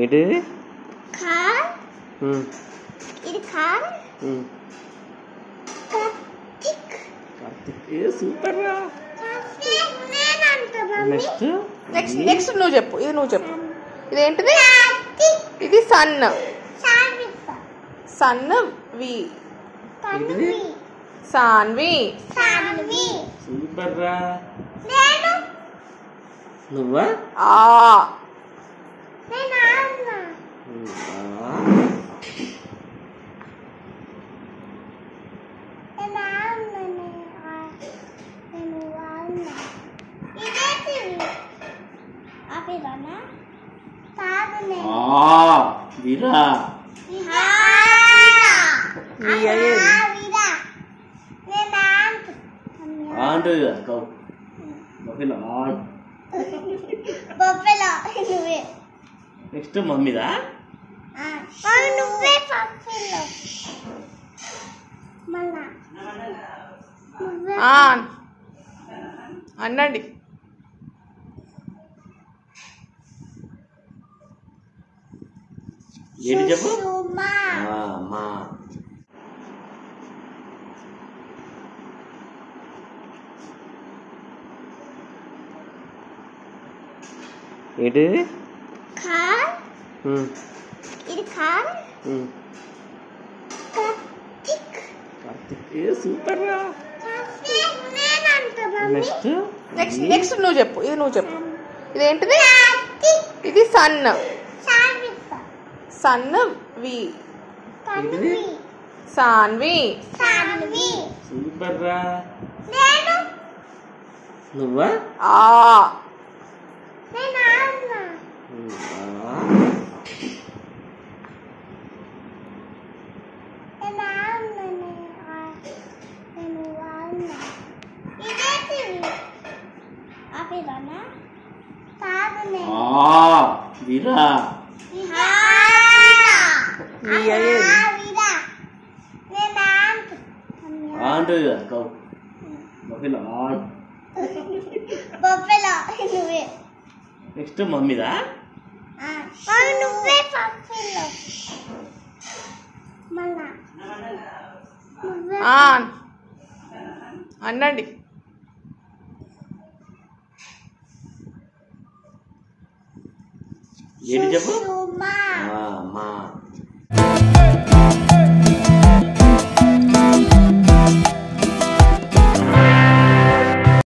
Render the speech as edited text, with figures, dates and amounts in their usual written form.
ఏంటి కార్ ఇది car Karthik super రా. నెక్స్ట్ నెక్స్ట్ నువ్వు చెప్పు. ఇది నువ్వు చెప్పు. ఇదేంటిది? ఇది sun. Sanvi. Sanvi. Super రా. నువ్వా? ఆ వీరా. ఆండు కౌ బఫెలో ఆన్. నెక్స్ట్ మమ్మీదా? అనండి. ఏంటి చెప్పు. ఏంటి కార్ ఇది కార్ కార్తిక్ సూపర్ రా. నెక్స్ట్ నెక్స్ట్ నువ్వు చెప్పు. ఇది నువ్వు చెప్పు. ఇదేంటిది? ఇది sun. Sanvi. Sanvi. Super రా. నువ్వా? ఆ వీరా. ఆండు కౌ బఫెలో ఆన్. నెక్స్ట్ మమ్మీదా? అనండి. ఏంటి చెప్పు.